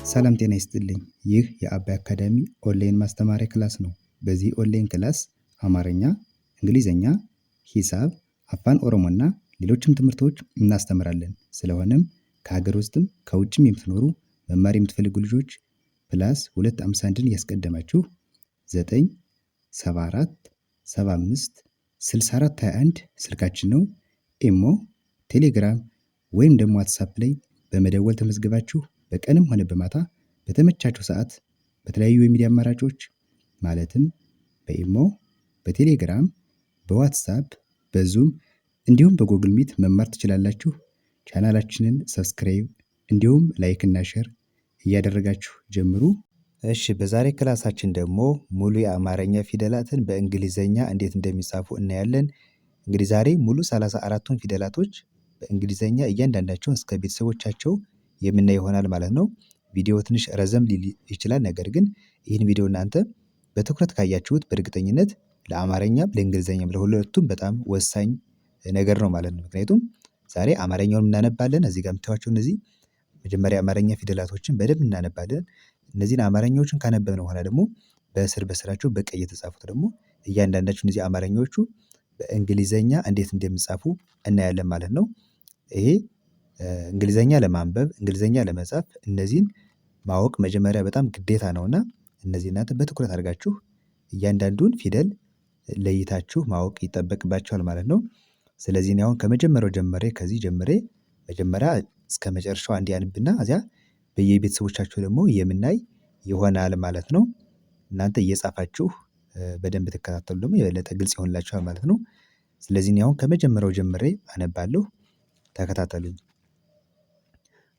ሰላም ጤና ይስጥልኝ። ይህ የአባይ አካዳሚ ኦንላይን ማስተማሪያ ክላስ ነው። በዚህ ኦንላይን ክላስ አማርኛ፣ እንግሊዝኛ፣ ሂሳብ፣ አፋን ኦሮሞና ሌሎችም ትምህርቶች እናስተምራለን። ስለሆነም ከሀገር ውስጥም ከውጭም የምትኖሩ መማር የምትፈልጉ ልጆች +251ን ያስቀደማችሁ 974 75 6421 ስልካችን ነው። ኢሞ፣ ቴሌግራም ወይም ደግሞ ዋትሳፕ ላይ በመደወል ተመዝግባችሁ በቀንም ሆነ በማታ በተመቻችሁ ሰዓት በተለያዩ የሚዲያ አማራጮች ማለትም በኢሞ፣ በቴሌግራም፣ በዋትሳፕ፣ በዙም እንዲሁም በጎግል ሚት መማር ትችላላችሁ። ቻናላችንን ሰብስክራይብ እንዲሁም ላይክ እና ሼር እያደረጋችሁ ጀምሩ። እሺ፣ በዛሬ ክላሳችን ደግሞ ሙሉ የአማርኛ ፊደላትን በእንግሊዘኛ እንዴት እንደሚጻፉ እናያለን። እንግዲህ ዛሬ ሙሉ 34ቱን ፊደላቶች በእንግሊዘኛ እያንዳንዳቸውን እስከ ቤተሰቦቻቸው የምናይ ይሆናል ማለት ነው። ቪዲዮ ትንሽ ረዘም ሊል ይችላል። ነገር ግን ይህን ቪዲዮ እናንተ በትኩረት ካያችሁት በእርግጠኝነት ለአማርኛም ለእንግሊዘኛም ለሁለቱም በጣም ወሳኝ ነገር ነው ማለት ነው። ምክንያቱም ዛሬ አማርኛውን እናነባለን። እዚህ ጋር የምታዩዋቸው እነዚህ መጀመሪያ አማርኛ ፊደላቶችን በደንብ እናነባለን። እነዚህን አማርኛዎችን ካነበብን በኋላ ደግሞ በስራቸው በቀይ የተጻፉት ደግሞ እያንዳንዳቸው እነዚህ አማርኛዎቹ በእንግሊዘኛ እንዴት እንደሚጻፉ እናያለን ማለት ነው። ይሄ እንግሊዘኛ ለማንበብ እንግሊዘኛ ለመጻፍ እነዚህን ማወቅ መጀመሪያ በጣም ግዴታ ነውና እነዚህ እናንተ በትኩረት አድርጋችሁ እያንዳንዱን ፊደል ለይታችሁ ማወቅ ይጠበቅባችኋል ማለት ነው። ስለዚህ እኔ አሁን ከመጀመሪያው ጀምሬ ከዚህ ጀምሬ መጀመሪያ እስከ መጨረሻው አንዴ አነብና እዚያ በየቤተሰቦቻችሁ ደግሞ የምናይ ይሆናል ማለት ነው። እናንተ እየጻፋችሁ በደንብ ትከታተሉ ደግሞ የበለጠ ግልጽ ይሆንላችኋል ማለት ነው። ስለዚህ እኔ አሁን ከመጀመሪያው ጀምሬ አነባለሁ። ተከታተሉኝ።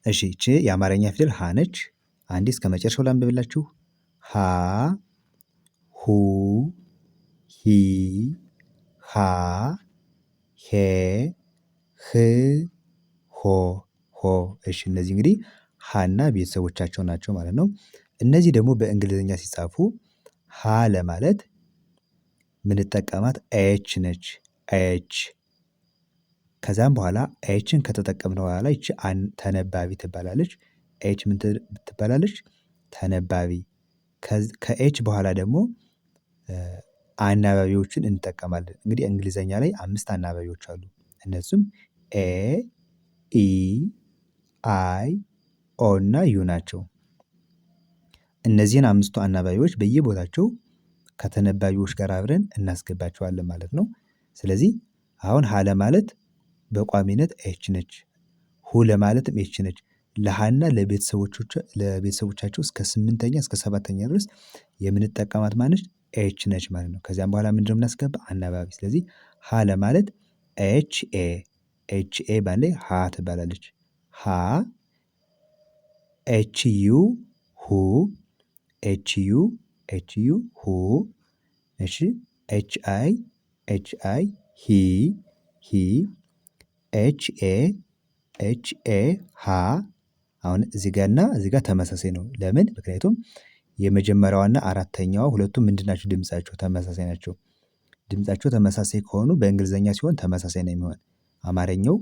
እሺ፣ ይቺ የአማርኛ ፊደል ሀ ነች። አንዴ እስከ መጨረሻው ላንብብላችሁ። ሀ፣ ሁ፣ ሂ፣ ሃ፣ ሄ፣ ህ፣ ሆ፣ ሆ። እሺ፣ እነዚህ እንግዲህ ሀና ቤተሰቦቻቸው ናቸው ማለት ነው። እነዚህ ደግሞ በእንግሊዝኛ ሲጻፉ ሀ ለማለት ምንጠቀማት ኤች ነች። ኤች። ከዛም በኋላ ኤችን ከተጠቀምን በኋላ ይቺ ተነባቢ ትባላለች። ኤች ምን ትባላለች? ተነባቢ። ከኤች በኋላ ደግሞ አናባቢዎችን እንጠቀማለን። እንግዲህ እንግሊዘኛ ላይ 5 አናባቢዎች አሉ። እነሱም ኤ፣ ኢ፣ አይ፣ ኦ እና ዩ ናቸው። እነዚህን 5ቱ አናባቢዎች በየቦታቸው ከተነባቢዎች ጋር አብረን እናስገባቸዋለን ማለት ነው። ስለዚህ አሁን ሀ ለማለት በቋሚነት ኤች ነች። ሁ ለማለትም ኤች ነች። ለሀና ለቤተሰቦቻቸው እስከ 8ኛ እስከ 7ኛ ድረስ የምንጠቀማት ማነች? ኤች ነች ማለት ነው። ከዚያም በኋላ ምንድነው የምናስገባ? አናባቢ። ስለዚህ ሀ ለማለት ኤች ኤ፣ ኤች ኤ ባለ ሀ ትባላለች። ሀ፣ ኤች ዩ ሁ፣ ኤች ዩ፣ ኤች ዩ ሁ። እሺ፣ ኤች አይ፣ ኤች አይ ሂ፣ ሂ፣ ኤች ኤ፣ ኤች ኤ ሃ። አሁን እዚህ ጋርና እዚህ ጋር ተመሳሳይ ነው። ለምን? ምክንያቱም የመጀመሪያዋና አራተኛዋ ሁለቱም ምንድናቸው? ድምጻቸው ተመሳሳይ ናቸው። ድምጻቸው ተመሳሳይ ከሆኑ በእንግሊዘኛ ሲሆን ተመሳሳይ ነው የሚሆን። አማርኛው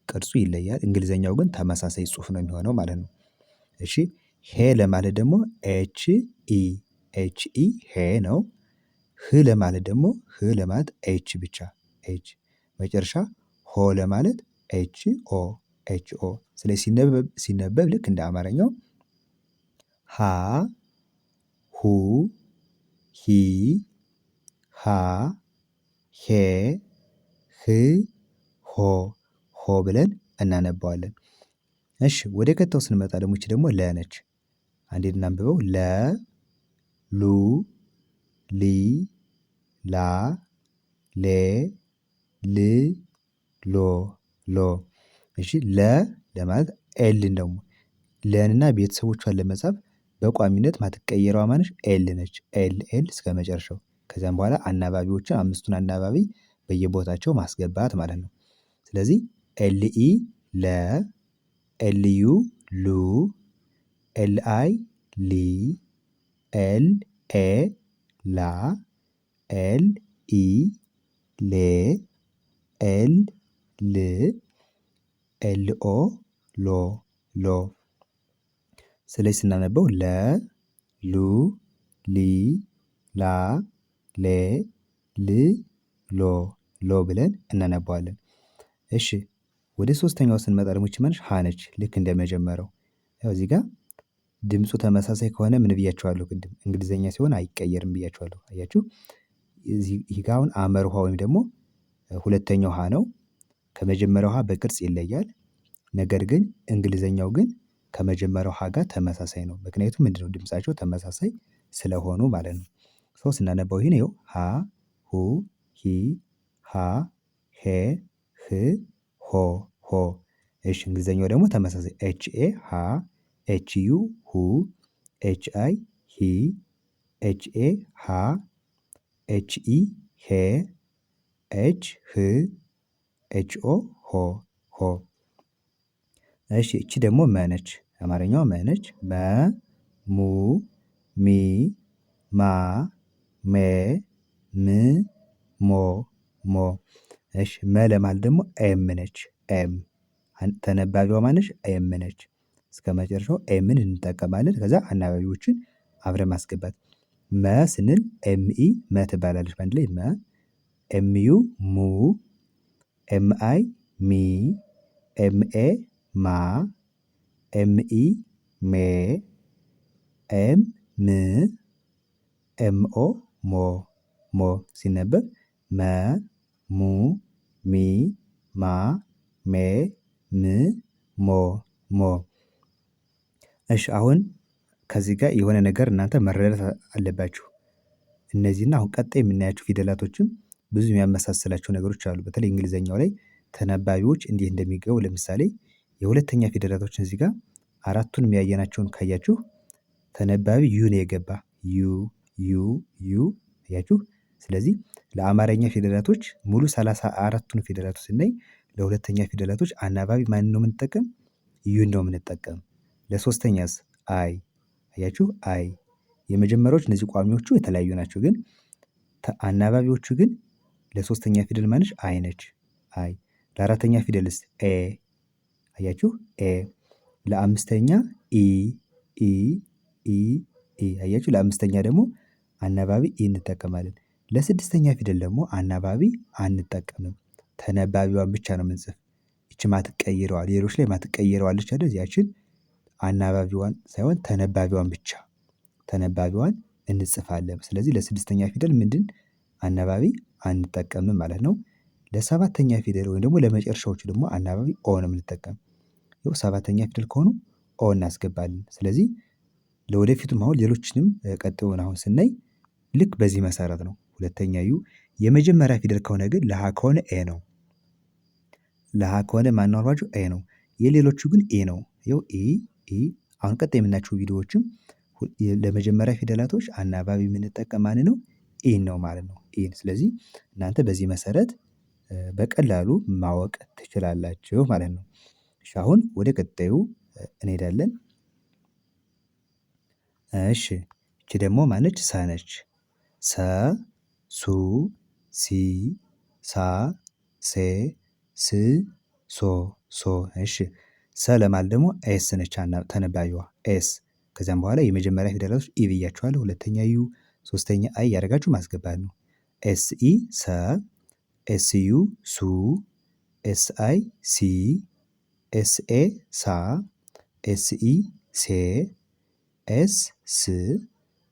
ቅርጹ ይለያል። እንግሊዘኛው ግን ተመሳሳይ ጽሑፍ ነው የሚሆነው ማለት ነው። እሺ፣ ሄ ለማለት ደግሞ ኤች ኢ፣ ኤች ኢ ሄ ነው። ህ ለማለት ደግሞ ህ ለማለት ኤች ብቻ ኤች። መጨረሻ ሆ ለማለት ኤች ኦ፣ ኤች ኦ። ስለዚህ ሲነበብ ልክ እንደ አማርኛው ሀ፣ ሁ፣ ሂ፣ ሃ፣ ሄ፣ ህ፣ ሆ፣ ሆ ብለን እናነባዋለን። እሺ፣ ወደ ቀጣዩ ስንመጣ ደግሞ ይቺ ደግሞ ለ ነች። አንዴ እናንብበው። ለ፣ ሉ፣ ሊ፣ ላ፣ ሌ፣ ል፣ ሎ፣ ሎ። እሺ፣ ለ ለማለት ኤልን ደግሞ ለንና ቤተሰቦቿን ለመጻፍ በቋሚነት ማትቀየረዋ ማነች? ኤል ነች። ኤል ኤል እስከ መጨረሻው። ከዚያም በኋላ አናባቢዎችን 5ቱን አናባቢ በየቦታቸው ማስገባት ማለት ነው። ስለዚህ ኤል ኢ ለ፣ ኤል ዩ ሉ፣ ኤል አይ ሊ፣ ኤል ኤ ላ፣ ኤል ኢ ሌ፣ ኤል ል፣ ኤል ኦ ሎ፣ ሎ። ስለዚህ ስናነበው ለ ሉ ሊ ላ ሌ ል ሎ ሎ ብለን እናነባዋለን። እሺ ወደ ሶስተኛው ስንመጣ ደግሞ ይቺ ማነች? ሀ ነች። ልክ እንደመጀመሪያው ያው እዚህ ጋር ድምፁ ተመሳሳይ ከሆነ ምን ብያችኋለሁ ቅድም? እንግሊዘኛ ሲሆን አይቀየርም ብያችኋለሁ። አያችሁ ይህ ጋር አሁን አመርኋ ወይም ደግሞ ሁለተኛው ሀ ነው። ከመጀመሪያው ሀ በቅርጽ ይለያል። ነገር ግን እንግሊዘኛው ግን ከመጀመሪያው ሀ ጋር ተመሳሳይ ነው። ምክንያቱም ምንድነው? ድምፃቸው ተመሳሳይ ስለሆኑ ማለት ነው። ሶ ስናነባው ይሄን ይኸው ሀ ሁ ሂ ሃ ሄ ህ ሆ ሆ። እሺ እንግሊዘኛው ደግሞ ተመሳሳይ ኤች ኤ ሃ ኤች ዩ ሁ ኤች አይ ሂ ኤች ኤ ሃ ኤች ኢ ሄ ኤች ህ ኤች ኦ ሆ ሆ። እሺ እቺ ደግሞ መ ነች። አማርኛዋ መ ነች። መ ሙ ሚ ማ ሜ ም ሞ ሞ። እሺ መ ለማለት ደግሞ ኤም ነች። ኤም ተነባቢዋ ማነች? ኤም ነች። እስከመጨረሻው ኤምን እንጠቀማለን። ከዛ አናባቢዎችን አብረን ማስገባት። መ ስንል ኤምኢ መ ትባላለች በአንድ ላይ መ። ኤምዩ ሙ ኤምአይ ሚ ኤምኤ ማ ኤምኢ ሜ ኤም ም ኤምኦ ሞ ሞ። ሲነበብ መ ሙ ሚ ማ ሜ ም ሞ ሞ። እሺ አሁን ከዚህ ጋር የሆነ ነገር እናንተ መረዳት አለባችሁ። እነዚህና አሁን ቀጣይ የምናያቸው ፊደላቶችም ብዙ የሚያመሳስላቸው ነገሮች አሉ። በተለይ እንግሊዘኛው ላይ ተነባቢዎች እንዴት እንደሚገቡ ለምሳሌ የሁለተኛ ፊደላቶችን እዚህ ጋር አራቱንም ያየናቸውን ካያችሁ ተነባቢ ዩ ነው የገባ ዩ ዩ ዩ አያችሁ። ስለዚህ ለአማርኛ ፊደላቶች ሙሉ 34ቱን ፊደላቶች ስናይ ለሁለተኛ ፊደላቶች አናባቢ ማንን ነው የምንጠቀም? ዩን ነው የምንጠቀም። ለሶስተኛስ አይ አያችሁ አይ። የመጀመሪያዎች እነዚህ ቋሚዎቹ የተለያዩ ናቸው። ግን አናባቢዎቹ ግን ለሶስተኛ ፊደል ማነች? አይ ነች አይ። ለአራተኛ ፊደልስ ኤ አያችሁ ኤ። ለአምስተኛ ኢ ኢ ኢ ኢ አያችሁ። ለአምስተኛ ደግሞ አናባቢ ኢ እንጠቀማለን። ለስድስተኛ ፊደል ደግሞ አናባቢ አንጠቀምም። ተነባቢዋን ብቻ ነው የምንጽፍ። ይቺ ማትቀይረዋ ሌሎች ላይ ማትቀይረዋ አለች አይደል? ያችን አናባቢዋን ሳይሆን ተነባቢዋን ብቻ ተነባቢዋን እንጽፋለን። ስለዚህ ለስድስተኛ ፊደል ምንድን አናባቢ አንጠቀምም ማለት ነው። ለሰባተኛ ፊደል ወይም ደግሞ ለመጨረሻዎቹ ደግሞ አናባቢ ኦ ነው የምንጠቀም። ያው ሰባተኛ ፊደል ከሆኑ ኦ እናስገባለን። ስለዚህ ለወደፊቱም አሁን ሌሎችንም ቀጥውን አሁን ስናይ ልክ በዚህ መሰረት ነው። ሁለተኛ ዩ የመጀመሪያ ፊደል ከሆነ ግን ለሃ ከሆነ ኤ ነው። ለሃ ከሆነ ማነው አልኳችሁ? ኤ ነው። የሌሎቹ ግን ኤ ነው። ይኸው ኤ ኤ። አሁን ቀጣይ የምናያቸው ቪዲዮዎችም ለመጀመሪያ ፊደላቶች አናባቢ የምንጠቀም ማን ነው? ኢን ነው ማለት ነው። ኢን። ስለዚህ እናንተ በዚህ መሰረት በቀላሉ ማወቅ ትችላላችሁ ማለት ነው። እሺ አሁን ወደ ቀጣዩ እንሄዳለን። እሺ እቺ ደግሞ ማነች? ሰ ነች። ሰ ሱ ሲ ሳ ሴ ስ ሶ ሶ። እሺ ሰ ለማለት ደግሞ ኤስ ነች ተነባቢዋ ኤስ። ከዚያም በኋላ የመጀመሪያ ፊደላቶች ኢ ብያችኋለሁ። ሁለተኛ ዩ፣ ሶስተኛ አይ ያደረጋችሁ ማስገባት ነው። ኤስ ኢ ሰ፣ ኤስ ዩ ሱ፣ ኤስ አይ ሲ፣ ኤስ ኤ ሳ፣ ኤስ ኢ ሴ፣ ኤስ ስ፣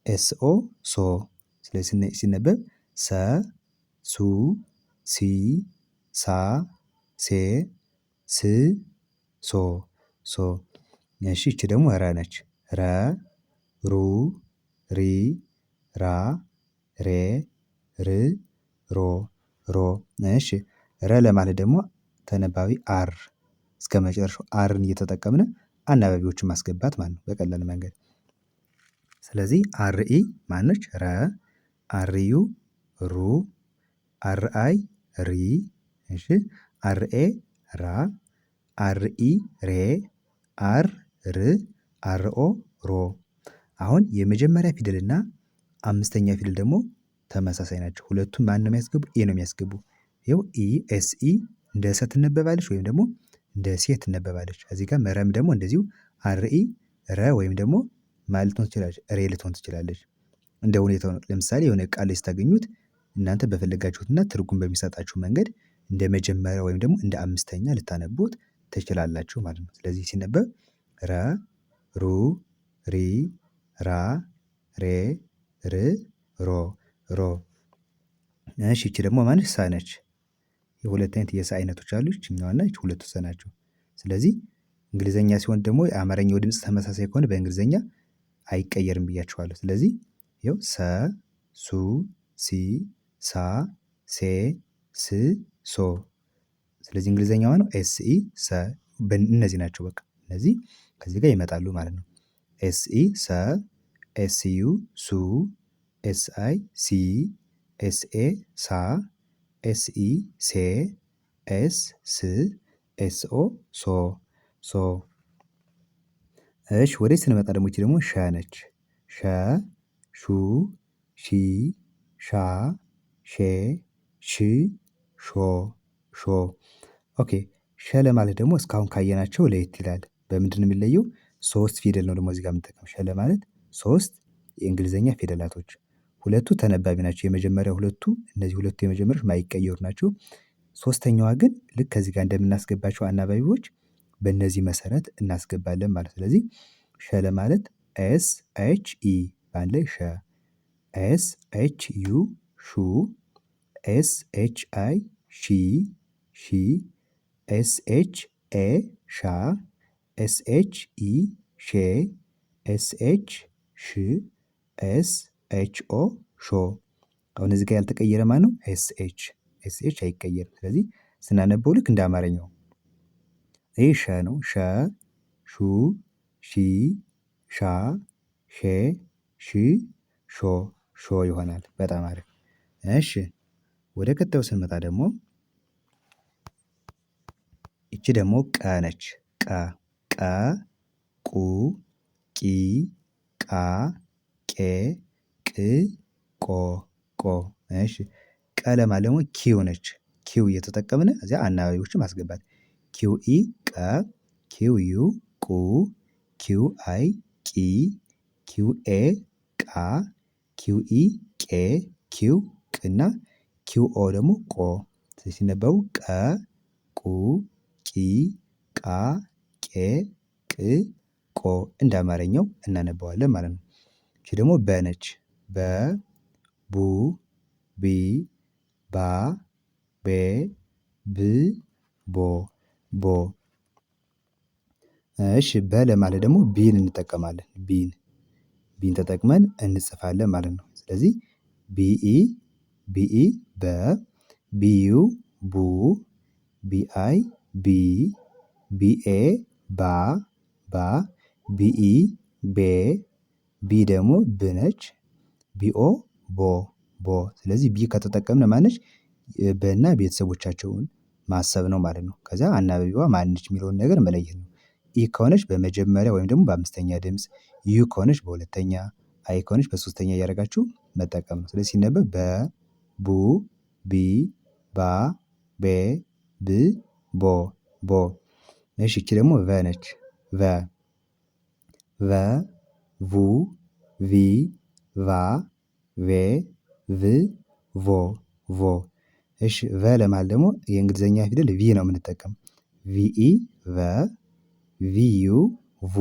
ኤስ ኦ ሶ። ስለዚህ ሲነበብ ሰ ሱ ሲ ሳ ሴ ስ ሶ ሶ። እሺ ይቺ ደግሞ ረ ነች። ረ ሩ ሪ ራ ሬ ር ሮ ሮ። እሺ ረ ለማለት ደግሞ ተነባቢ አር እስከ መጨረሻው አርን እየተጠቀምን አናባቢዎችን ማስገባት ማለት ነው በቀላል መንገድ። ስለዚህ አር ኢ ማነች? ረ፣ አር ዩ ሩ፣ አር አይ ሪ፣ እሺ አር ኤ ራ፣ አር ኢ ሬ፣ አር ር፣ አር ኦ ሮ። አሁን የመጀመሪያ ፊደልና አምስተኛ ፊደል ደግሞ ተመሳሳይ ናቸው። ሁለቱም ማን ነው የሚያስገቡ? ኤ ነው የሚያስገቡ። ይኸው ኢ ኤስ ኢ እንደ ሰ ትነበባለች ወይም ደግሞ እንደ ሴ ትነበባለች። እዚህ ጋር መረም ደግሞ እንደዚሁ አር ኢ ረ ወይም ደግሞ ማ ልትሆን ትችላለች፣ ሬ ልትሆን ትችላለች። እንደ ሁኔታው ነው። ለምሳሌ የሆነ ቃል ላይ ስታገኙት እናንተ በፈለጋችሁትና ትርጉም በሚሰጣችሁ መንገድ እንደ መጀመሪያ ወይም ደግሞ እንደ አምስተኛ ልታነቡት ትችላላችሁ ማለት ነው። ስለዚህ ሲነበብ ረ፣ ሩ፣ ሪ፣ ራ፣ ሬ፣ ር፣ ሮ፣ ሮ። እሺ ይቺ ደግሞ ማነች? ሳ ነች። የሁለት አይነት የሰ አይነቶች አሉ። ይችኛዋና ይቺ ሁለቱ ሰ ናቸው። ስለዚህ እንግሊዘኛ ሲሆን ደግሞ የአማርኛው ድምፅ ተመሳሳይ ከሆነ በእንግሊዘኛ አይቀየርም ብያችኋለሁ። ስለዚህ ይኸው ሰ፣ ሱ፣ ሲ፣ ሳ፣ ሴ፣ ስ፣ ሶ። ስለዚህ እንግሊዘኛዋ ነው ኤስኢ ሰ። እነዚህ ናቸው በቃ እነዚህ ከዚህ ጋር ይመጣሉ ማለት ነው። ኤስኢ ሰ፣ ኤስዩ ሱ፣ ኤስአይ ሲ፣ ኤስኤ ሳ፣ ኤስኢ ሴ፣ ኤስ ስ፣ ኤስኦ ሶ፣ ሶ። እሺ ወደዚህ ስንመጣ ደግሞ ይቺ ደግሞ ሸ ነች። ሸ፣ ሹ፣ ሺ፣ ሻ፣ ሼ፣ ሽ፣ ሾ፣ ሾ። ኦኬ ሸ ለማለት ደግሞ እስካሁን ካየናቸው ለየት ይላል። በምንድን ነው የሚለየው? ሶስት ፊደል ነው ደግሞ እዚህ ጋር የምንጠቀመው። ሸ ለማለት ሶስት የእንግሊዘኛ ፊደላቶች፣ ሁለቱ ተነባቢ ናቸው። የመጀመሪያ ሁለቱ እነዚህ ሁለቱ የመጀመሪያዎች ማይቀየሩ ናቸው። ሶስተኛዋ ግን ልክ ከዚህ ጋር እንደምናስገባቸው አናባቢዎች በእነዚህ መሰረት እናስገባለን ማለት። ስለዚህ ሸ ለማለት ኤስ ኤች ኢ በአንድ ላይ ሸ፣ ኤስ ኤች ዩ ሹ፣ ኤስ ኤች አይ ሺ፣ ሺ፣ ኤስ ኤች ኤ ሻ፣ ኤስ ኤች ኢ ሼ፣ ኤስ ኤች ሽ፣ ኤስ ኤች ኦ ሾ። አሁን እዚህ ጋር ያልተቀየረ ማን ነው? ኤስ ኤች። ኤስ ኤች አይቀየርም። ስለዚህ ስናነበው ልክ እንደ አማርኛው ይህ ሸ ነው። ሸ፣ ሹ፣ ሺ፣ ሻ፣ ሼ፣ ሽ፣ ሾ፣ ሾ ይሆናል። በጣም አሪፍ። እሺ ወደ ቀጣዩ ስንመጣ ደግሞ ይቺ ደግሞ ቀ ነች። ቀ፣ ቀ፣ ቁ፣ ቂ፣ ቃ፣ ቄ፣ ቅ፣ ቆ፣ ቆ። እሺ ቀ ለማለት ደግሞ ኪው ነች። ኪው እየተጠቀምን እዚያ አናባቢዎችን ማስገባት። ኪው ኢ ቀ፣ ኪው ዩ ቁ፣ ኪው አይ ቂ፣ ኪው ኤ ቃ፣ ኪው ኢ ቄ፣ ኪው ቅና ኪው ኦ ደግሞ ቆ። ሲነበቡ ቀ፣ ቁ፣ ቂ፣ ቃ፣ ቄ፣ ቅ፣ ቆ እንደ አማርኛው እናነባዋለን ማለት ነው። ይቺ ደግሞ በ ነች። በ፣ ቡ፣ ቢ፣ ባ፣ ቤ፣ ብ፣ ቦ፣ ቦ። እሺ በ ለማለት ደግሞ ቢን እንጠቀማለን። ቢን፣ ቢን ተጠቅመን እንጽፋለን ማለት ነው። ስለዚህ ቢኢ፣ ቢኢ በ፣ ቢዩ ቡ፣ ቢአይ ቢ፣ ቢኤ ባ፣ ባ፣ ቢኢ ቤ፣ ቢ ደግሞ ብ ነች። ቢኦ ቦ፣ ቦ። ስለዚህ ቢ ከተጠቀምን ማነች? በና ቤተሰቦቻቸውን ማሰብ ነው ማለት ነው። ከዛ አናባቢዋ ማነች የሚለውን ነገር መለየት ነው። ኢ ከሆነች በመጀመሪያ ወይም ደግሞ በአምስተኛ ድምፅ፣ ዩ ከሆነች በሁለተኛ፣ አይ ከሆነች በሶስተኛ እያደረጋችሁ መጠቀም ነው። ስለዚህ ሲነበብ በ፣ ቡ፣ ቢ፣ ባ፣ ቤ፣ ብ፣ ቦ፣ ቦ። እሺ ይቺ ደግሞ ቨ ነች። ቨ፣ ቨ፣ ቡ፣ ቪ፣ ቫ፣ ቬ፣ ቭ፣ ቮ፣ ቮ። እሺ ቨ ለማለት ደግሞ የእንግሊዘኛ ፊደል ቪ ነው የምንጠቀም። ቪኢ ቨ፣ ቪዩ ቩ፣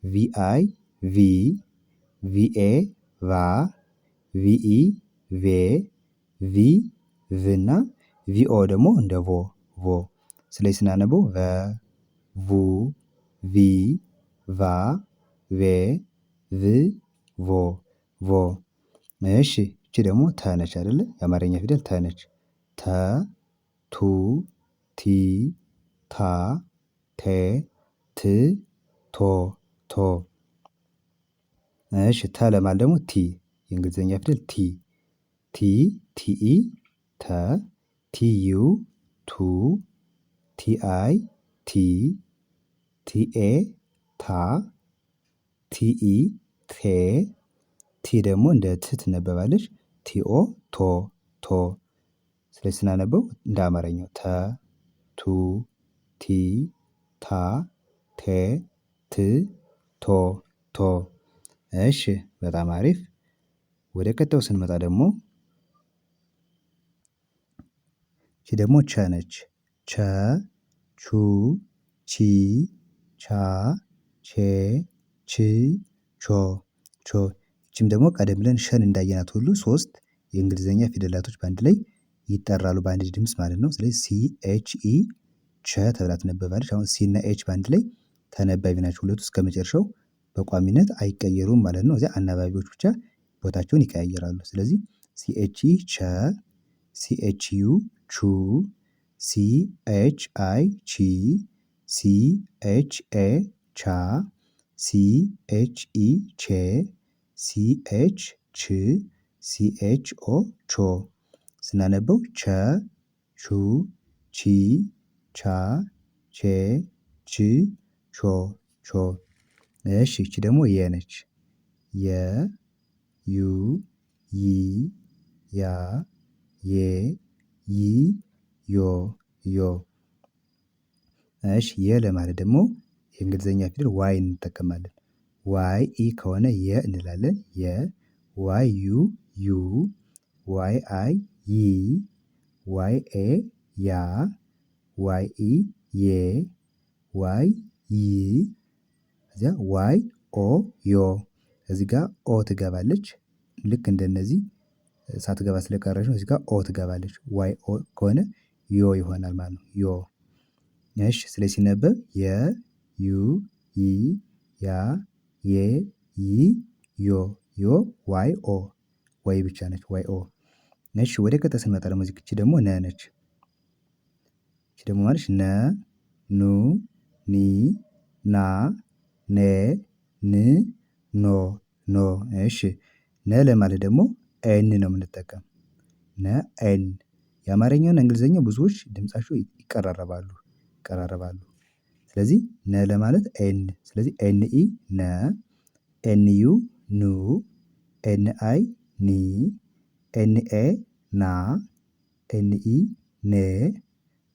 ቪአይ ቪ፣ ቪኤ ቫ፣ ቪኢ ቬ፣ ቪ ቭ እና ቪኦ ደግሞ እንደ ቮ ቮ። ስለዚህ ስናነበው ቨ፣ ቩ፣ ቪ፣ ቫ፣ ቬ፣ ቭ፣ ቮ ቮ። እሺ እቺ ደግሞ ተ ነች አይደለ? የአማርኛ ፊደል ተ ነች። ተ፣ ቱ፣ ቲ፣ ታ፣ ቴ፣ ት፣ ቶ፣ ቶ። እሺ ተ ለማለት ደግሞ ቲ፣ የእንግሊዘኛ ፊደል ቲ፣ ቲ፣ ቲኢ ተ፣ ቲዩ ቱ፣ ቲአይ ቲ፣ ቲኤ ታ፣ ቲኢ ቴ፣ ቲ ደግሞ እንደ ት ትነበባለች። ቲኦ ቶ ቶ። ስለዚህ ስናነበው እንደ አማርኛው ተ፣ ቱ፣ ቲ፣ ታ፣ ቴ፣ ት፣ ቶ ቶ። እሺ በጣም አሪፍ። ወደ ቀጣዩ ስንመጣ ደግሞ ይቺ ደግሞ ቸ ነች። ቸ ቹ ቺ ቻ ቼ ች ቾ ቾ። ይቺም ደግሞ ቀደም ብለን ሸን እንዳየናት ሁሉ ሶስት የእንግሊዘኛ ፊደላቶች በአንድ ላይ ይጠራሉ በአንድ ድምጽ ማለት ነው። ስለዚህ ሲ ኤች ኢ ቸ ተብላ ትነበባለች። አሁን ሲ እና ኤች በአንድ ላይ ተነባቢ ናቸው። ሁለቱ እስከመጨረሻው በቋሚነት አይቀየሩም ማለት ነው። እዚያ አናባቢዎች ብቻ ቦታቸውን ይቀያየራሉ። ስለዚህ ሲ ኤች ኢ ቸ፣ ሲ ኤች ዩ ቹ፣ ሲ ኤች አይ ቺ፣ ሲ ኤች ኤ ቻ፣ ሲ ኤች ኢ ቼ፣ ሲ ኤች ች፣ ሲ ኤች ኦ ቾ። ስናነበው ቸ ቹ ቺ ቻ ቼ ች ቾ ቾ። እሺ ይቺ ደግሞ የ ነች። የ ዩ ይ ያ ዬ ይ ዮ ዮ። እሺ የ ለማለት ደግሞ የእንግሊዘኛ ፊደል ዋይ እንጠቀማለን። ዋይ ኢ ከሆነ የ እንላለን። የ ዋይ ዩ ዩ ዋይ አይ ይ ዋይ ኤ ያ ዋይ ኢ ዬ ዋይ ይ ከዚያ ዋይ ኦ ዮ። እዚህ ጋር ኦ ትገባለች። ልክ እንደነዚህ ሳትገባ ስለቀረች ነው። እዚህ ጋር ኦ ትገባለች። ዋይ ኦ ከሆነ ዮ ይሆናል ማለት ነው። ዮ። እሺ ስለዚህ ሲነበብ የ ዩ ይ ያ ዬ ይ ዮ ዮ ዋይ ኦ። ዋይ ብቻ ነች ዋይ ኦ። እሺ ወደ ቀጣይ ስንመጣ ደግሞ እዚህ ይቺ ደግሞ ነ ነች። ይቺ ደግሞ ማለት ነ ኑ ኒ ና ኔ ን ኖ ኖ። እሺ ነ ለማለት ደግሞ ኤን ነው የምንጠቀም። ነ ኤን። የአማርኛውና እንግሊዘኛው ብዙዎች ድምፃቸው ይቀራረባሉ። ስለዚህ ነ ለማለት ኤን። ስለዚህ ኤን ኢ ነ፣ ኤን ዩ ኑ፣ ኤን አይ ኒ፣ ኤን ኤ ና፣ ኤን ኢ ኔ፣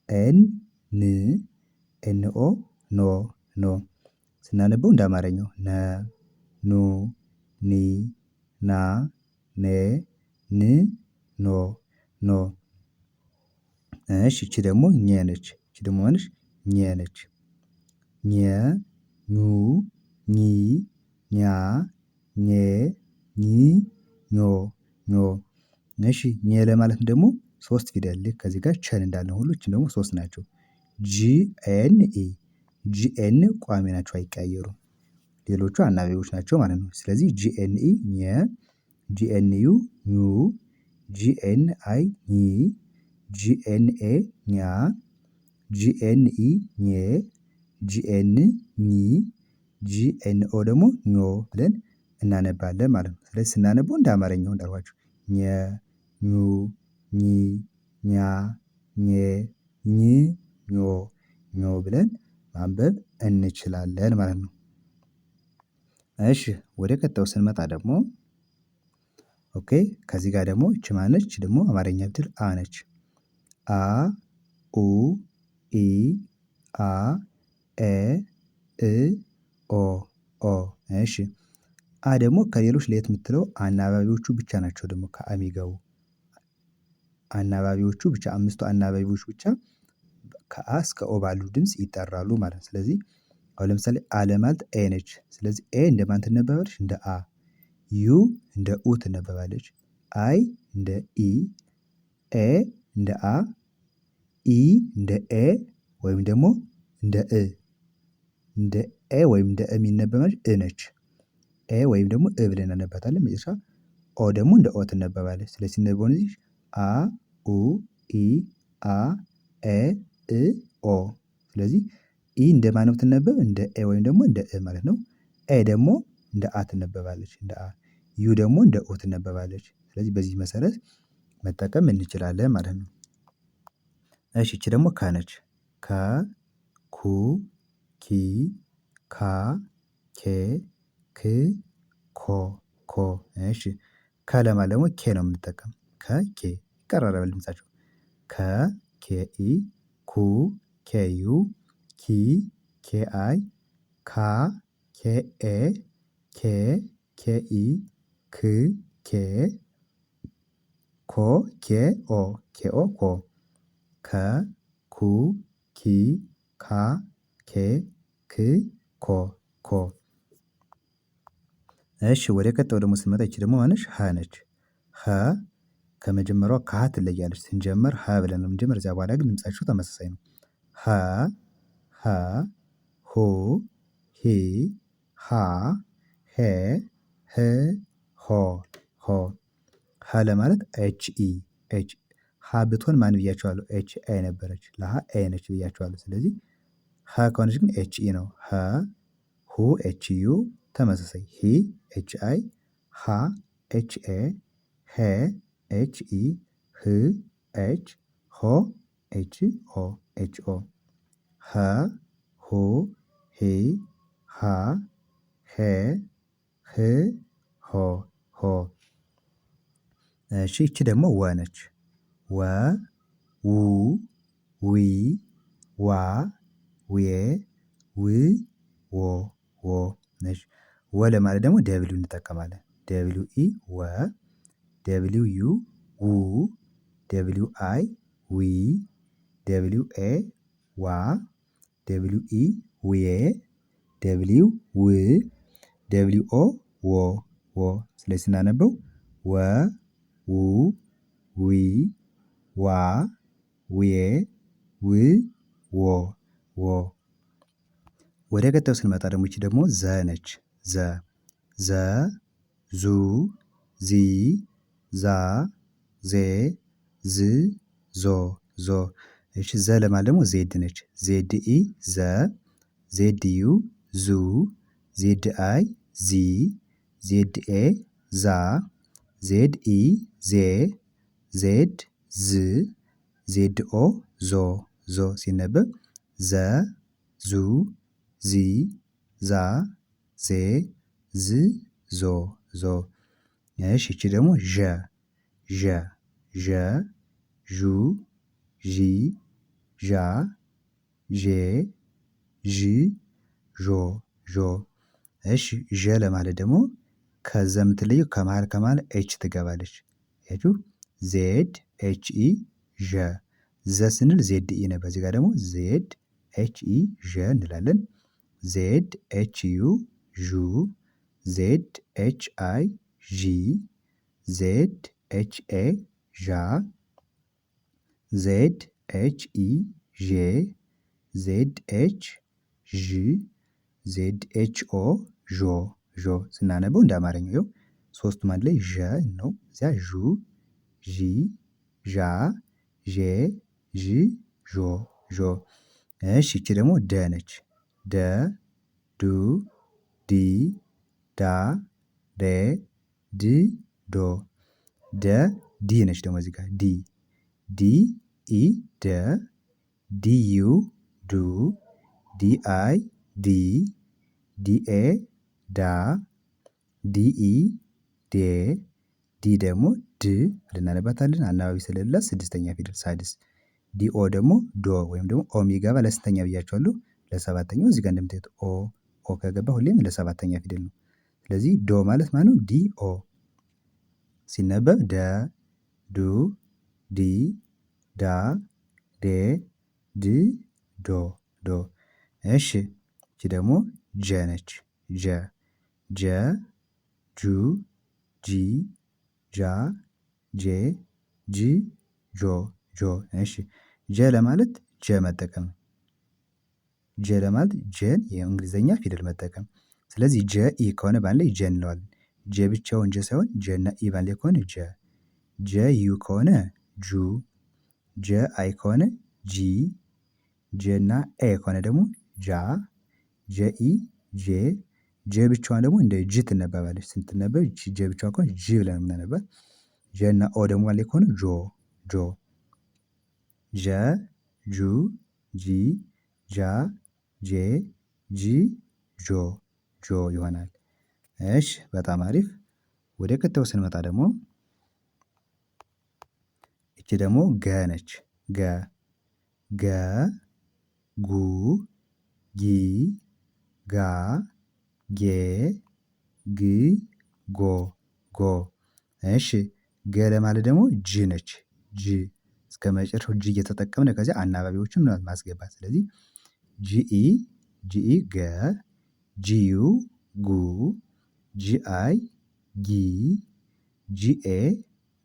ኤን ን፣ ኤን ኦ ኖ ኖ። ስናነበው እንደ አማርኛው ነ ኑ ኒ ና ኔ ን ኖ ኖ። እሺ ይቺ ደግሞ ኘ ነች። ይቺ ደግሞ ማለሽ ኘ ነች። ኘ ኙ ኚ ኛ ኘ ኚ ኞ ኞ። እሺ ኘ ለማለት ደግሞ ሶስት ፊደል ልክ ከዚህ ጋር ቸን እንዳልነው ሁሉ ይቺም ደግሞ ሶስት ናቸው። ጂ ኤን ኢ ጂ ኤን ቋሚ ናቸው አይቀያየሩም። ሌሎቹ አናባቢዎች ናቸው ማለት ነው። ስለዚህ ጂ ኤን ኢ ኘ፣ ጂ ኤን ዩ ኙ፣ ጂ ኤን አይ ኚ፣ ጂ ኤን ኤ ኛ፣ ጂ ኤን ኢ ኘ፣ ጂ ኤን ኚ፣ ጂ ኤን ኦ ደግሞ ኞ ብለን እናነባለን ማለት ነው። ስለዚህ ስናነበው እንደ አማርኛው እንዳልኳችሁ ኘ፣ ኙ፣ ኚ፣ ኛ፣ ኘ፣ ኝ፣ ኞ ኞ ብለን ማንበብ እንችላለን ማለት ነው። እሺ ወደ ቀጣዩ ስንመጣ ደግሞ ኦኬ ከዚህ ጋር ደግሞ ይቺ ማን ነች? ይቺ ደግሞ አማርኛ ፊደል አ ነች። አ ኡ ኢ አ ኤ እ ኦ ኦ። እሺ አ ደግሞ ከሌሎች ለየት የምትለው አናባቢዎቹ ብቻ ናቸው ደግሞ ከአ የሚገቡ አናባቢዎቹ ብቻ አምስቱ አናባቢዎች ብቻ ከአ እስከ ኦ ባሉ ድምጽ ይጠራሉ ማለት ነው። ስለዚህ አሁን ለምሳሌ አ ለማለት ኤ ነች። ስለዚህ ኤ እንደማን ትነበባለች? እንደ አ። ዩ እንደ ኡ ትነበባለች። አይ እንደ ኢ፣ ኤ እንደ አ፣ ኢ እንደ ኤ ወይም ደግሞ እንደ እ። እንደ ኤ ወይም እንደ እ የሚነበባለች እ ነች። ኤ ወይም ደግሞ እ ብለን እናነባታለን። መጨረሻ ኦ ደግሞ እንደ ኦ ትነበባለች። ስለዚህ ሲነበቡ እነዚህ አ ኡ ኢ አ ኤ እ ኦ። ስለዚህ ኢ እንደማን ነው የምትነበብ? እንደ ኤ ወይም ደግሞ እንደ እ ማለት ነው። ኤ ደግሞ እንደ አ ትነበባለች እንደ አ። ዩ ደግሞ እንደ ኦ ትነበባለች። ስለዚህ በዚህ መሰረት መጠቀም እንችላለን ማለት ነው። እሺ ይቺ ደግሞ ከ ነች። ከ ኩ ኪ ካ ኬ ክ ኮ ኮ። እሺ ከ ለማለት ደግሞ ኬ ነው የምንጠቀም። ከ ኬ ይቀራረባል ድምፃቸው። ከ ኬ ኢ ኩ ኬ ዩ ኪ ኬ አይ ካ ኬኤ ኬ ኬኢ ክ ኬ ኮ ኬኦ ኬኦ ኮ ከ ኩ ኪ ካ ኬ ክ ኮ ኮ። እሺ ወደ ቀጣዩ ደግሞ ስንመጣ ይቺ ደግሞ ማነች? ሀ ነች። ሀ ከመጀመሪያዋ ከሀ ትለያለች። ስንጀምር ሀ ብለን ነው የምንጀምር። እዚያ በኋላ ግን ድምጻቸው ተመሳሳይ ነው። ሀ ሀ ሁ ሂ ሃ ሄ ህ ሆ ሆ። ሀ ለማለት ኤች ኢ ኤች ሀ ብትሆን ማን ብያቸዋለሁ? ኤች አይ ነበረች። ለሀ ኤ ነች ብያቸዋለሁ። ስለዚህ ሀ ከሆነች ግን ኤች ኢ ነው። ሀ ሁ ኤች ዩ ተመሳሳይ ሂ ኤች አይ ሃ ኤች ኤ ሄ ኤች ኢ ህ ኤች ሆ ኤች ኦ ኤች ኦ ሀ ሁ ሂ ሃ ሄ ህ ሆ ሆ። እሺ ይቺ ደግሞ ወ ነች። ወ ው ዊ ዋ ዌ ው ዎ ዎ ነች። ወ ለማለት ደግሞ ደብሊው እንጠቀማለን። ደብሊው ኢ ወ ደብሊው ዩ ው ደብሊው አይ ዊ ደብሊው ኤ ዋ ደብሊው ኢ ዌ ደብሊው ው ደብሊው ኦ ዎ ዎ። ስለዚህ ስናነበው ወ ው ዊ ዋ ዌ ው ዎ ዎ። ወደ ቀጣዩ ስንመጣ ደግሞ ይቺ ደግሞ ዘ ነች። ዘ ዘ ዙ ዚ ዛ ዜ ዝ ዞ ዞ። እሺ ዘ ለማለት ደግሞ ዜድ ነች። ዜድ ኢ ዘ ዜድ ዩ ዙ ዜድ አይ ዚ ዜድ ኤ ዛ ዜድ ኢ ዜ ዜድ ዝ ዜድ ኦ ዞ ዞ። ሲነበብ ዘ ዙ ዚ ዛ ዜ ዝ ዞ ዞ። እሺ ይቺ ደግሞ ዠ ዠ ዠ ዡ ዢ ዣ ዤ ዥ ዦ ዦ። እሺ ዠ ለማለት ደግሞ ከዘ የምትለየው ከመሃል ኤች ትገባለች። አያችሁ ዜድ ኤች ኢ ዠ ዘ ስንል ዜድ ኢ ነበር። እዚህ ጋር ደግሞ ዜድ ኤች ኢ ዠ እንላለን። ዜድ ኤች ዩ ዡ ዜድ ኤች አይ ዢ ዜድ ኤች ኤ ዣ ዜድ ኤች ኢ ዤ ዜድ ኤች ዥ ዜድ ኤች ኦ ዦ ዦ። ስናነበው እንደ አማርኛው ይኸው ሶስቱም አንድ ላይ ዠ ነው። እዚያ ዡ ዢ ዣ ዤ ዥ ዦ ዦ። እሺ ይቺ ደግሞ ደ ነች። ደ ዱ ዲ ዳ ዴ ድ ዶ ደ ዲ ነች። ደግሞ እዚህ ጋር ዲ ዲ ኢ ደ ዲ ዩ ዱ ዲ አይ ዲ ዲ ኤ ዳ ዲ ኢ ዴ ዲ ደግሞ ድ ብለን እናነባታለን። አናባቢ ስለሌላት ስድስተኛ ፊደል ሳድስ። ዲኦ ደግሞ ዶ ወይም ደግሞ ኦ የሚገባ ለስንተኛ ብያቸዋለሁ? ለሰባተኛው። እዚህ ጋር እንደምታዩት ኦ ከገባ ሁሌም ለሰባተኛ ፊደል ነው። ስለዚህ ዶ ማለት ማነው? ዲ ኦ ሲነበብ ደ ዱ ዲ ዳ ዴ ድ ዶ ዶ። እሺ ይቺ ደግሞ ጀ ነች። ጀ ጀ ጁ ጂ ጃ ጄ ጅ ጆ ጆ። እሺ ጀ ለማለት ጀ መጠቀም ጀ ለማለት ጀን የእንግሊዘኛ ፊደል መጠቀም። ስለዚህ ጀ ኢ ከሆነ በአንድ ላይ ጀ እንለዋለን። ጀ ብቻውን ጀ ሳይሆን ጀ እና ኢ በአንድ ላይ ከሆነ ጀ። ጀ ዩ ከሆነ ጁ ጀ አይ ከሆነ ጂ ጀ እና ኤ ከሆነ ደግሞ ጃ ጀ ኢ ጄ ጀ ብቻዋን ደግሞ እንደ ጅ ትነበባለች። ስትነበብ ጀ ብቻዋን ከሆነ ጅ ብለን የምናነባት። ጀ እና ኦ ደግሞ አንድ ላይ ከሆነ ጆ ጆ ጀ ጁ ጂ ጃ ጄ ጂ ጆ ጆ ይሆናል። እሺ በጣም አሪፍ። ወደ ቀጣዩ ስንመጣ ደግሞ ይቺ ደግሞ ገ ነች። ገ ጉ ጊ ጋ ጌ ግ ጎ ጎ። እሺ ገ ለማለት ደግሞ ጅ ነች። ጅ እስከ መጨረሻው ጅ እየተጠቀምን ከዚያ አናባቢዎችን ማስገባት። ስለዚህ ጂኢ ገ ጂዩ ጉ ጂአይ ጊ ጂኤ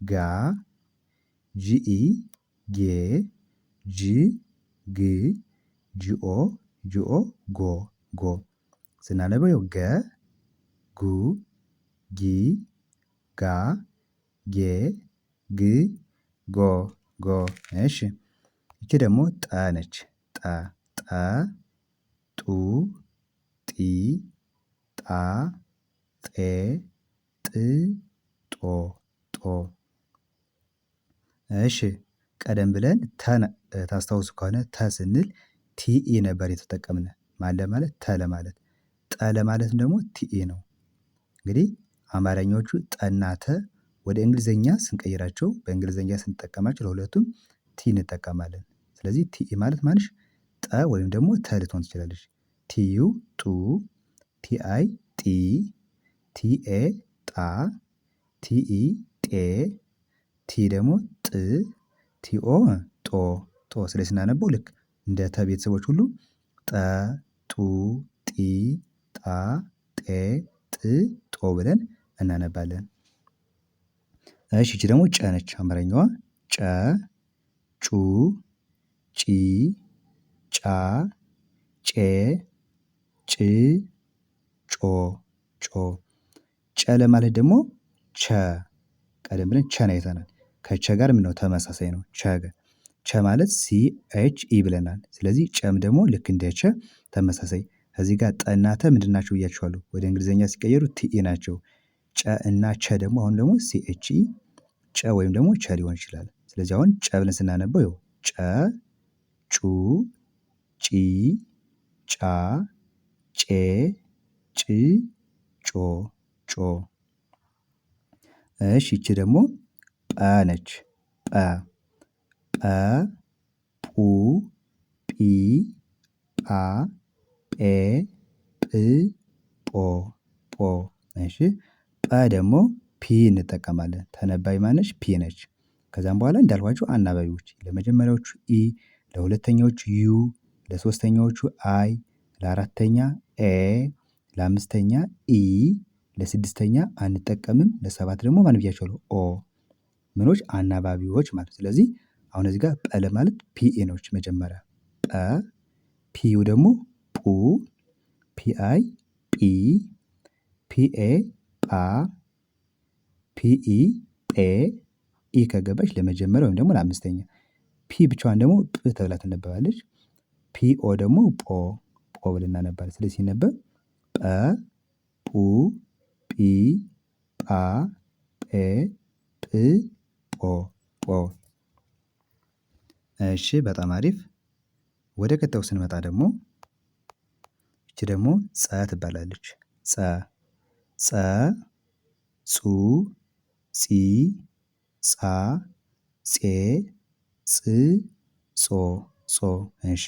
ጋ ጂኢ ጌ ጂ ግ ጂኦ ጎ ጎ። ስናነበው ገ ጉ ጊ ጋ ጌ ግ ጎ ጎ። እሺ ይቺ ደግሞ ጠ ነች። ጠ ጡ ጢ ጣ ጤ ጥ ጦ ጦ። እሺ ቀደም ብለን ታስታውሱ ከሆነ ተ ስንል ቲኢ ነበር የተጠቀምነ ማን ለማለት ተ ለማለት። ጠ ለማለት ደግሞ ቲኢ ነው። እንግዲህ አማርኛዎቹ ጠና ተ ወደ እንግሊዘኛ ስንቀይራቸው በእንግሊዘኛ ስንጠቀማቸው ለሁለቱም ቲ እንጠቀማለን። ስለዚህ ቲኢ ማለት ማለሽ ጠ ወይም ደግሞ ተ ልትሆን ትችላለች። ቲዩ ጡ ቲአይ ጢ ቲኤ ጣ ቲኢ ጤ ቲ ደግሞ ጥ ቲኦ ጦ ጦ። ስለዚህ ስናነበው ልክ እንደ ተ ቤተሰቦች ሁሉ ጠ ጡ ጢ ጣ ጤ ጥ ጦ ብለን እናነባለን። እሺ ይቺ ደግሞ ጨ ነች። አማርኛዋ ጨ ጩ ጪ ጫ ጬ ጭ ጮ ጮ። ጨ ለማለት ደግሞ ቸ ቀደም ብለን ቸን አይተናል። ከቸ ጋር ምነው ተመሳሳይ ነው። ቸ ማለት ሲኤችኢ ብለናል። ስለዚህ ጨም ደግሞ ልክ እንደ ቸ ተመሳሳይ። ከዚህ ጋር ጠና ተ ምንድን ናቸው ብያችኋለሁ። ወደ እንግሊዘኛ ሲቀየሩ ቲኢ ናቸው። ጨ እና ቸ ደግሞ አሁን ደግሞ ሲኤችኢ ጨ ወይም ደግሞ ቸ ሊሆን ይችላል። ስለዚህ አሁን ጨ ብለን ስናነበው ይኸው ጨ ጩ ጪ ጫ ጬ ጭ ጮ ጮ። እሺ ይቺ ደግሞ ጰ ነች። ጰ ጱ ጲ ጳ ጴ ጵ ጶ ጶ። እሺ ጰ ደግሞ ፒ እንጠቀማለን። ተነባቢ ማነች ፒ ነች። ከዛም በኋላ እንዳልኳችሁ አናባቢዎች ለመጀመሪያዎቹ ኢ፣ ለሁለተኛዎቹ ዩ፣ ለሶስተኛዎቹ አይ፣ ለአራተኛ ኤ፣ ለአምስተኛ ኢ፣ ለስድስተኛ አንጠቀምም፣ ለሰባት ደግሞ ማን ብያቸዋለሁ ኦ። ምኖች አናባቢዎች ማለት። ስለዚህ አሁን እዚህ ጋር ጰ ለማለት ፒኤ ነች መጀመሪያ ጰ፣ ፒዩ ደግሞ ጱ፣ ፒአይ ጲ፣ ፒኤ ጳ፣ ፒኢ ጴ፣ ኢ ከገባች ለመጀመሪያ ወይም ደግሞ ለአምስተኛ፣ ፒ ብቻዋን ደግሞ ጵ ተብላ ትነበባለች። ፒኦ ደግሞ ጶ ጶ ብለን እናነባለን። ስለዚህ ሲነበብ ጰ ጱ ጲ ጳ ጴ ጵ ጶ ጶ። እሺ በጣም አሪፍ። ወደ ቀጣዩ ስንመጣ ደግሞ ይቺ ደግሞ ጸ ትባላለች። ጸ ጹ ጺ ጻ ጼ ጽ ጾ ጾ። እሺ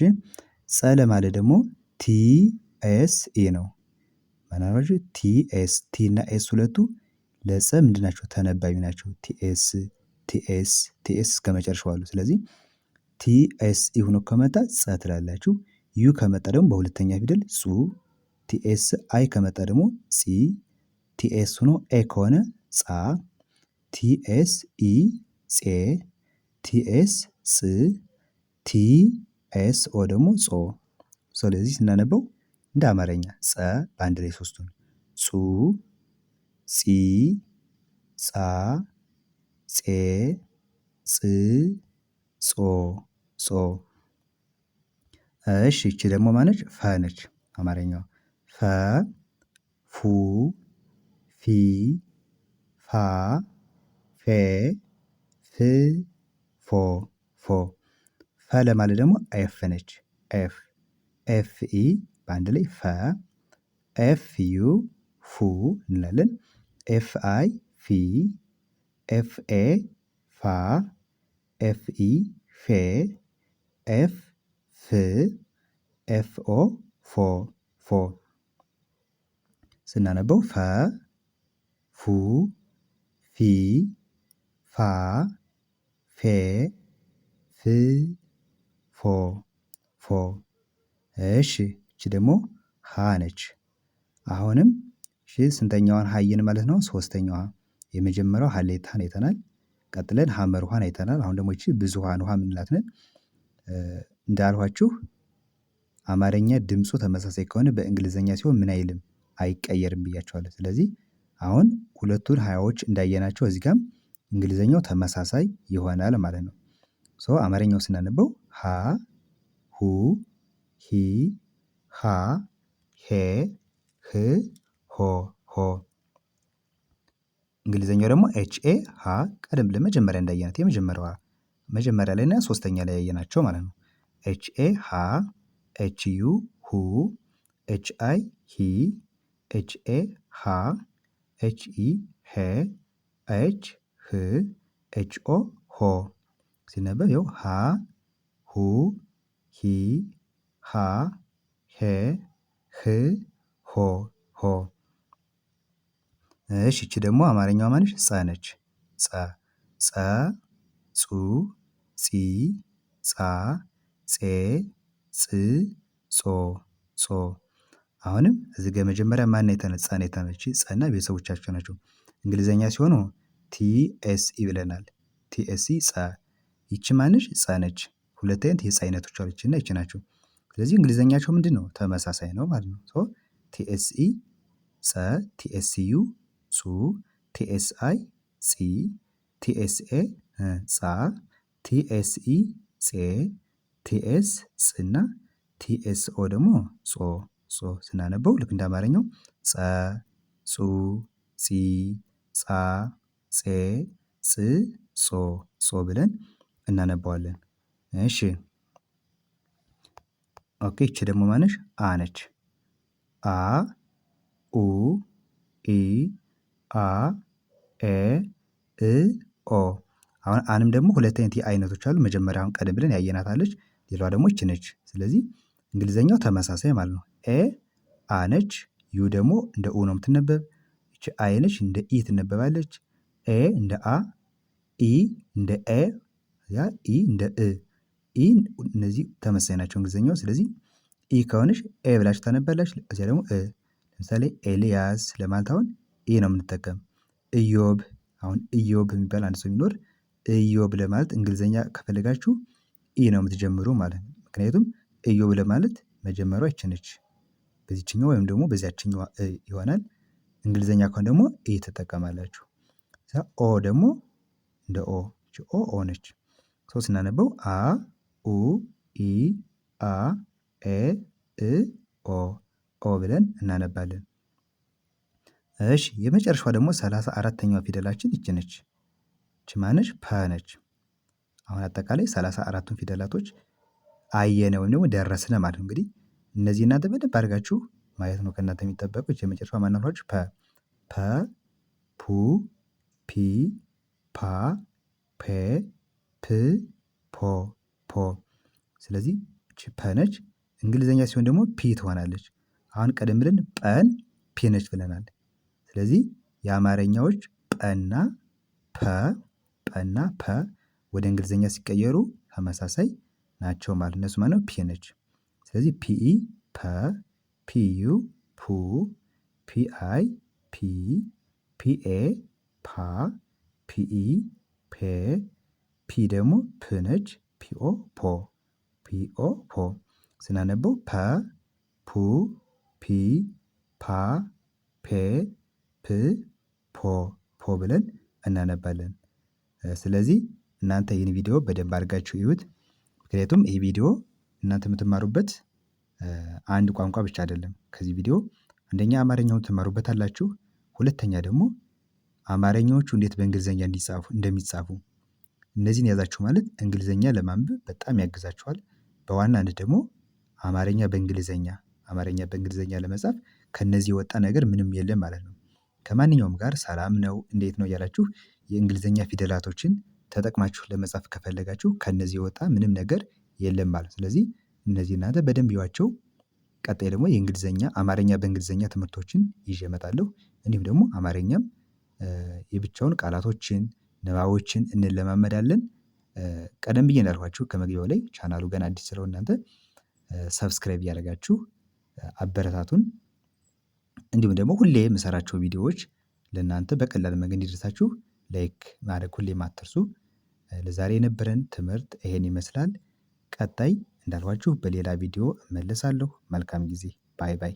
ጸ ለማለት ደግሞ ቲኤስኢ ነው። ምናልባችሁ ቲኤስ ቲ እና ኤስ ሁለቱ ለጸ ምንድን ናቸው? ተነባቢ ናቸው። ቲኤስ እስከመጨረሻው አሉ። ስለዚህ ቲኤስኢ ሆኖ ከመጣ ጸ ትላላችሁ። ዩ ከመጣ ደግሞ በሁለተኛ ፊደል ጹ፣ ቲኤስ አይ ከመጣ ደግሞ ጺ፣ ቲኤስ ሆኖ ኤ ከሆነ ጻ፣ ቲኤስኢ ጼ፣ ቲኤስ ጽ፣ ቲኤስኦ ደግሞ ጾ። ስለዚህ ስናነበው እንደ አማርኛ ጸ በአንድ ላይ ሶስቱን ጹ፣ ጺ፣ ጻ፣ ጼ፣ ጽ፣ ጾ ጾ። እሺ ይቺ ደግሞ ማነች? ፈ ነች። አማርኛው ፈ፣ ፉ፣ ፊ፣ ፋ፣ ፌ፣ ፍ፣ ፎ ፎ። ፈ ለማለት ደግሞ ኤፍ ነች። ኤፍ ኤፍኢ በአንድ ላይ ፈ፣ ኤፍ ዩ ፉ እንላለን። ኤፍ አይ ፊ፣ ኤፍ ኤ ፋ፣ ኤፍ ኢ ፌ፣ ኤፍ ፍ፣ ኤፍ ኦ ፎ ፎ። ስናነበው ፈ ፉ ፊ ፋ ፌ ፍ ፎ ፎ። እሺ እቺ ደግሞ ሀ ነች። አሁንም እሺ ስንተኛዋን ሀይን ማለት ነው? ሶስተኛዋ። የመጀመሪያው ሀሌታን አይተናል። ቀጥለን ሀመር ውሃን አይተናል። አሁን ደግሞ እቺ ብዙሃን ውሃ የምንላት ነን። እንዳልኋችሁ አማርኛ ድምፁ ተመሳሳይ ከሆነ በእንግሊዘኛ ሲሆን ምን አይልም አይቀየርም ብያቸዋለሁ። ስለዚህ አሁን ሁለቱን ሀያዎች እንዳየናቸው እዚህ ጋርም እንግሊዘኛው ተመሳሳይ ይሆናል ማለት ነው። ሶ አማርኛው ስናነበው ሀ ሁ ሂ ሃ ሄ ህ ሆ ሆ። እንግሊዘኛው ደግሞ ኤች ኤ ሃ ቀደም ብለን መጀመሪያ እንዳየናት የመጀመሪያዋ መጀመሪያ ላይ እና ሶስተኛ ላይ ያየናቸው ማለት ነው። ኤች ኤ ሃ ኤች ዩ ሁ ኤች አይ ሂ ኤች ኤ ሃ ኤች ኢ ሄ ኤች ህ ኤች ኦ ሆ። ሲነበብ ይኸው ሃ ሁ ሂ ሃ ሄ ህ ሆ ሆ። እሺ እቺ ደግሞ አማርኛዋ ማነች? ጸ ነች። ጸ ጸ ጹ ጺ ጻ ጼ ጽ ጾ ጾ። አሁንም እዚህ ጋር መጀመሪያ ማን አይተናል? ጸን አይተናል። እቺ ጸና ቤተሰቦቻቸው ናቸው። እንግሊዘኛ ሲሆኑ ቲኤስኢ ብለናል። ቲኤስኢ ጸ። ይቺ ማነች? ጸ ነች። ሁለት አይነት የጸ አይነቶች አሉ። ይቺና ይቺ ናቸው። ስለዚህ እንግሊዘኛቸው ምንድነው? ተመሳሳይ ነው ማለት ነው። ሶ ቲኤስኢ ጸ፣ ቲኤስዩ ጹ፣ ቲኤስአይ ጺ፣ ቲኤስኤ ጻ፣ ቲኤስኢ ጼ፣ ቲኤስ ጽና ቲኤስኦ ደግሞ ጾ ጾ። ስናነበው ልክ እንደ አማርኛው ጸ፣ ጹ፣ ጺ፣ ጻ፣ ጼ፣ ጽ፣ ጾ ጾ ብለን እናነባዋለን። እሺ ኦኬ። ይቺ ደግሞ ማነች? አ ነች። አ ኡ ኢ አ ኤ እ ኦ። አሁን አንም ደግሞ ሁለት አይነት የአይነቶች አሉ። መጀመሪያ አሁን ቀደም ብለን ያየናታለች። ሌላዋ ደግሞ ይቺ ነች። ስለዚህ እንግሊዘኛው ተመሳሳይ ማለት ነው። ኤ አ ነች። ዩ ደግሞ እንደ ኡ ነው የምትነበብ። ይቺ አይ ነች እንደ ኢ ትነበባለች። ኤ እንደ አ፣ ኢ እንደ ኤ፣ ያ ኢ እንደ እ። ኢ እነዚህ ተመሳሳይ ናቸው እንግሊዘኛው። ስለዚህ ኢ ከሆነች ኤ ብላችሁ ታነባላችሁ። እዚያ ደግሞ እ። ለምሳሌ ኤልያስ ለማለት አሁን ኢ ነው የምንጠቀም። ኢዮብ አሁን ኢዮብ የሚባል አንድ ሰው ቢኖር ኢዮብ ለማለት እንግሊዘኛ ከፈለጋችሁ ኢ ነው የምትጀምሩ ማለት ነው። ምክንያቱም ኢዮብ ለማለት መጀመሪያዋ ይቺ ነች። በዚህችኛው ወይም ደግሞ በዚያችኛዋ ይሆናል። እንግሊዘኛ ከሆነ ደግሞ ኢ ትጠቀማላችሁ። ኦ ደግሞ እንደ ኦ ኦ ነች። ሶ ስናነበው አ ኡ ኢ አ ኤ እ ኦ ኦ ብለን እናነባለን። እሺ የመጨረሻዋ ደግሞ 34ኛዋ ፊደላችን ይቺ ነች። ይቺ ማነች? ፐ ነች። አሁን አጠቃላይ 34ቱን ፊደላቶች አየነ ወይም ደግሞ ደረስነ ማለት ነው። እንግዲህ እነዚህ እናንተ በደንብ አድርጋችሁ ማየት ነው ከእናንተ የሚጠበቁት። የመጨረሻዋ ማን አልኳችሁ? ፐ ፐ ፑ ፒ ፓ ፔ ፕ ፖ ፖ። ስለዚህ እቺ ፐ ነች። እንግሊዘኛ ሲሆን ደግሞ ፒ ትሆናለች። አሁን ቀደም ብለን ጰን ፒ ነች ብለናል። ስለዚህ የአማርኛዎች ጰና ፐ ወደ እንግሊዘኛ ሲቀየሩ ተመሳሳይ ናቸው ማለት እነሱ ማለት ነው። ፒ ነች። ስለዚህ ፒኢ ፐ፣ ፒዩ ፑ፣ ፒአይ ፒ፣ ፒኤ ፓ፣ ፒኢ ፔ፣ ፒ ደግሞ ፕ ነች። ፒኦ ፖ፣ ፒኦ ፖ። ስናነበው ፐ ፑ ፒ ፓ ፔ ፕ ፖ ፖ ብለን እናነባለን። ስለዚህ እናንተ ይህን ቪዲዮ በደንብ አድርጋችሁ እዩት። ምክንያቱም ይህ ቪዲዮ እናንተ የምትማሩበት አንድ ቋንቋ ብቻ አይደለም። ከዚህ ቪዲዮ አንደኛ አማርኛውን ትማሩበታላችሁ። ሁለተኛ ደግሞ አማርኛዎቹ እንዴት በእንግሊዘኛ እንደሚጻፉ እነዚህን ያዛችሁ ማለት እንግሊዘኛ ለማንበብ በጣም ያግዛችኋል። በዋናነት ደግሞ አማርኛ በእንግሊዘኛ ለመጻፍ ከነዚህ የወጣ ነገር ምንም የለም ማለት ነው። ከማንኛውም ጋር ሰላም ነው እንዴት ነው እያላችሁ የእንግሊዘኛ ፊደላቶችን ተጠቅማችሁ ለመጻፍ ከፈለጋችሁ ከነዚህ የወጣ ምንም ነገር የለም ማለት ነው። ስለዚህ እነዚህ እናንተ በደንብ እዩዋቸው። ቀጣይ ደግሞ የእንግሊዘኛ አማርኛ በእንግሊዘኛ ትምህርቶችን ይዤ እመጣለሁ። እንዲሁም ደግሞ አማርኛም የብቻውን ቃላቶችን ንባቦችን እንለማመዳለን። ቀደም ብዬ እንዳልኳችሁ ከመግቢያው ላይ ቻናሉ ገና አዲስ ስለሆነ እናንተ ሰብስክራይብ እያደረጋችሁ አበረታቱን። እንዲሁም ደግሞ ሁሌ የምሰራቸው ቪዲዮዎች ለእናንተ በቀላል መንገድ እንዲደርሳችሁ ላይክ ማድረግ ሁሌም አትርሱ። ለዛሬ የነበረን ትምህርት ይሄን ይመስላል። ቀጣይ እንዳልኳችሁ በሌላ ቪዲዮ እመለሳለሁ። መልካም ጊዜ። ባይ ባይ